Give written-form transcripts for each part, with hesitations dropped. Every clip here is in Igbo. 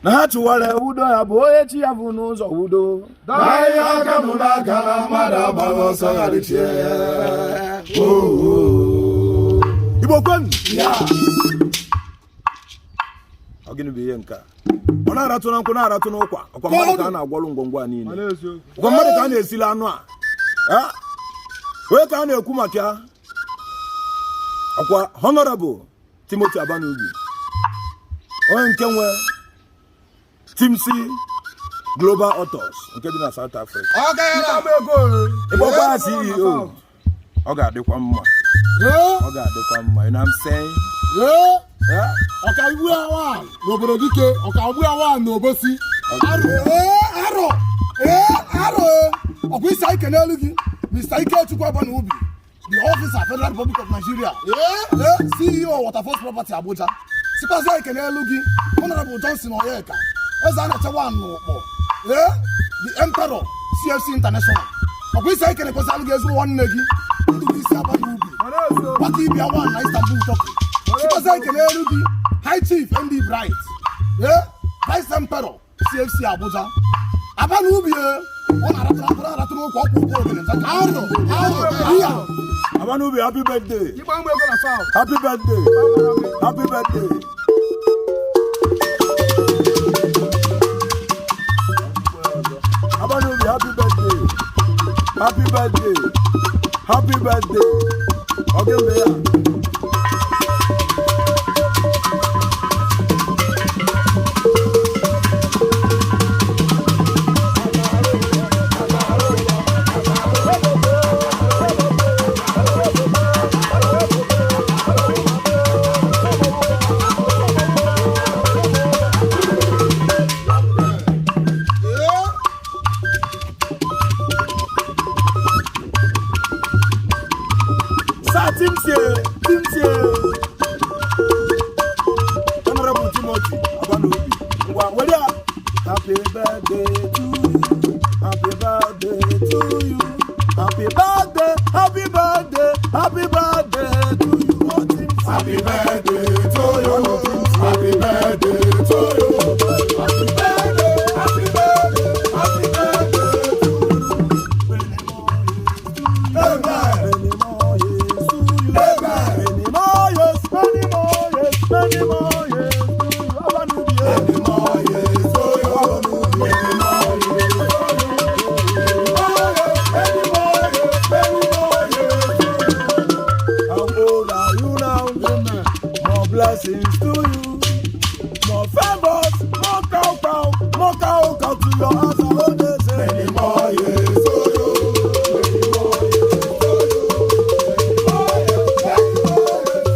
na chụwara udo ya bụ onye chi ya bụ n'ụzọ udo dahịa aka bụ n'aka na mmadụ agbaghị ọsọ gharịchie Igbo kwenu ya ọ gịnị bụ ihe nke a ọ na-aratụ na nkwụ na-aratụ n'ụkwa ọkwa mmadụ ka a na-agwọrụ ngwongwo a niile ọkwa mmadụ ka a na-esili anụ a onye ka a na-ekwu maka ya ọkwa Honorable Timothy Abanobi onye nke nwe Timsi Global Authors nke dị na South Africa ịgbakwa CEO ọ ga-adịkwa mma ọ ga-adịkwa mma you know what I'm saying ọkaiwu awa n'obodo dike ọkaiwu awa n'obosi aro ọkwa isi ike n'elu gị Mr. Ikechukwu Abanobi the officer Federal Republic of Nigeria CEO Waterfalls Property Abuja sikwazi ike n'elu gị Honorable Johnson Oyeka eze a na-echewa n'ụkpọ the Emperor CFC International ọkwa isi ike na-ekwesị alụ gị ezigbo nwanne gị ndụ isi Abanobi maka ibia one na Istanbul Turkey sikwazi ike n'elu gị High Chief ND Bright Vice Emperor CFC Abuja Abanobi ọ na-aratụ n'ụkwa ọkwa ogene Abanobi, happy birthday. Happy birthday. Happy birthday. Abanobi, happy birthday. Happy birthday. Happy birthday. Okay, there. Honorable Timothy Abanobi. Happy birthday to you. Happy birthday to you. Happy birthday, happy birthday, happy birthday to you. Happy birthday to you. Happy birthday to you. Happy birthday, happy birthday, happy birthday to you. Many more years to you. Many more years, many more years, many more years to you. Abanobi. Many more years to you. Many more years to you. Many more years, many more years to you. How old are you now? More blessings to you. More favors, more cow to your house. I hold this. Many more years to you. Many more years to you.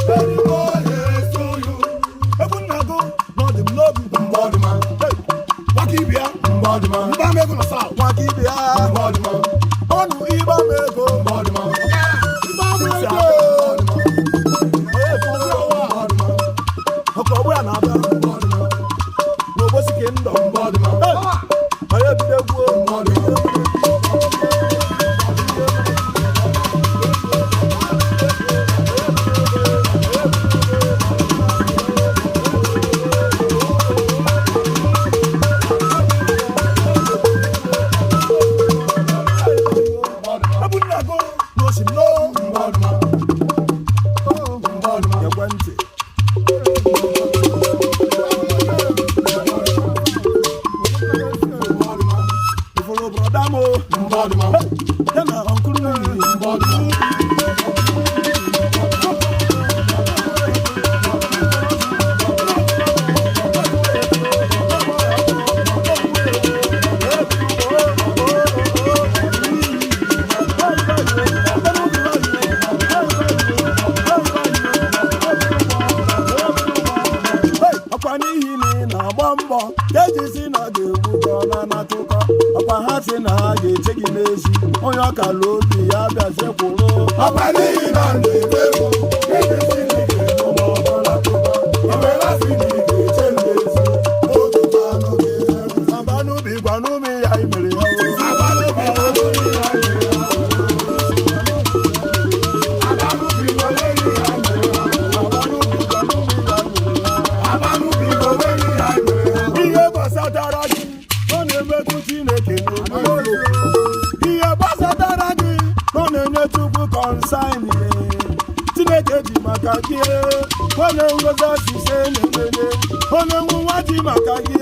Many more years to you. Ebunago, no them love you. Mbodima, Wakibia, Mbodima, Mbamego na South. Wakibia, Mbodima, Onu Ibamego, Mbodima, Ibamego. Okobwe na abia. N'obosi kingdom. Mbodima, Aye bidegwu. Mbodima. Ebunago, no si no. Mbodima, Mbodima, Yagwante. Ifolo brother mo. Mbodima, Yana uncle me. Mbodima. Ọkwa n'ihi na ị na-agba mbọ ejisi na ga-egbu gị ọna n'akụkọ ọkwa ha si na ha ga-eche gị n'ezi onye ọkala obi ya bịazie kwụrụ Ọkwa n'ihi na ndị egwu ejisi ndị ga-egbu ma ọ bụla akụkọ iwela si na ị ga-eche ndị ezi otutu anụ ga-egbu. Abanobi gwanụmi ya imere ya Abanobi gwanụmi ya imere ya. Abanobi gwanụmi ya imere ya. Abanobi gwanụmi ya imere ya. ihe gị onye ngozi asịse nenene onye nwa ji maka gị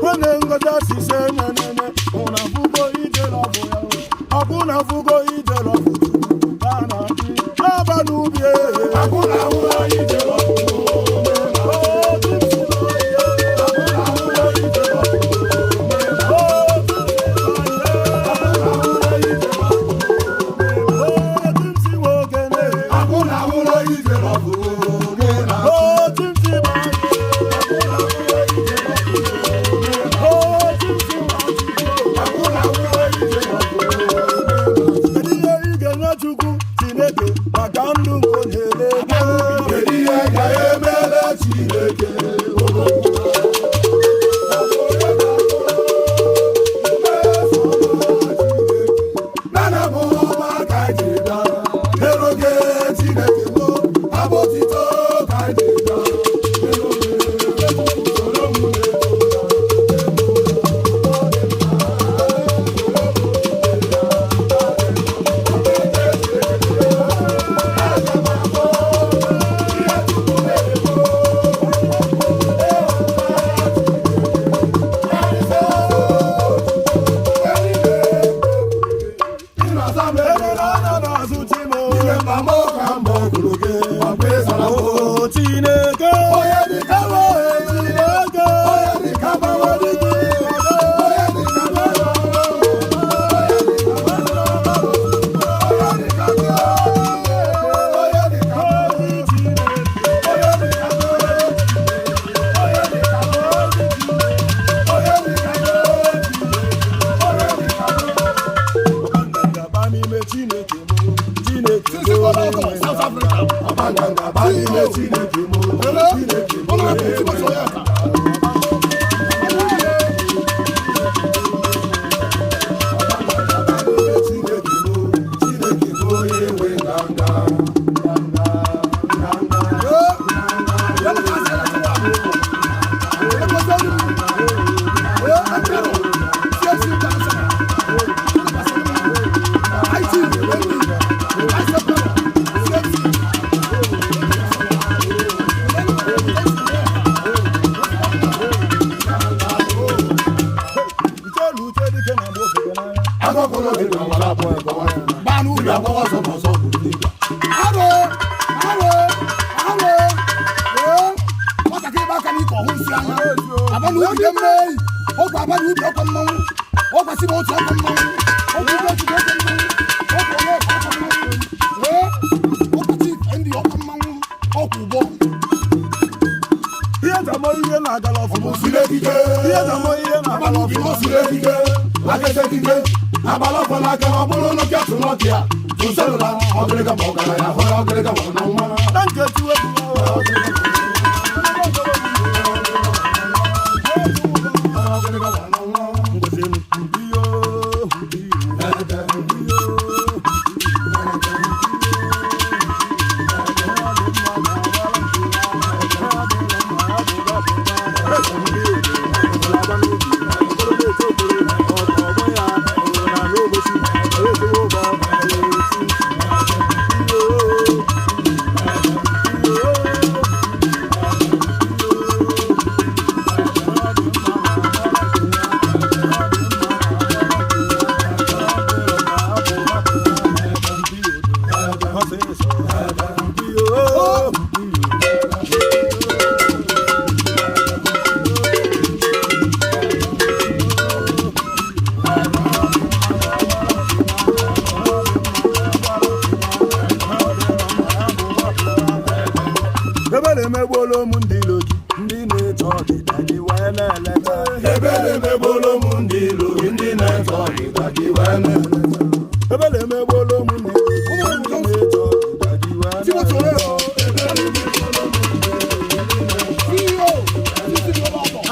onye ngozi asịse nenene ụna fugo ijere ọbụ ya ọbụna fugo ijere ọbụ ya na gị Abanobi ọbụna fugo ijere ọbụ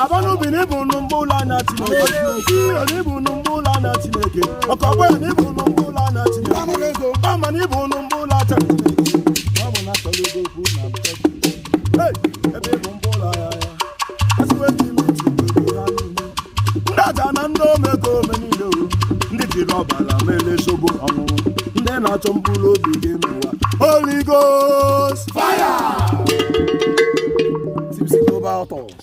Abanobi ni bunu mbula na Chineke. Ni bunu mbula na Chineke. Okogbe ni bunu mbula na Chineke. Mama ni bunu mbula na Chineke. Mama na tolugo ku na mteki. Hey, ebe bu mbula ya ya. Asiwe ti mi ti do ya ni. Ndaja na ndo meko menilo. Ndi ti roba la mele sobo onu. Nde na-achọ mkpụrụ obi gị n'ụwa Holy Ghost fire. Tipsy Global Authors.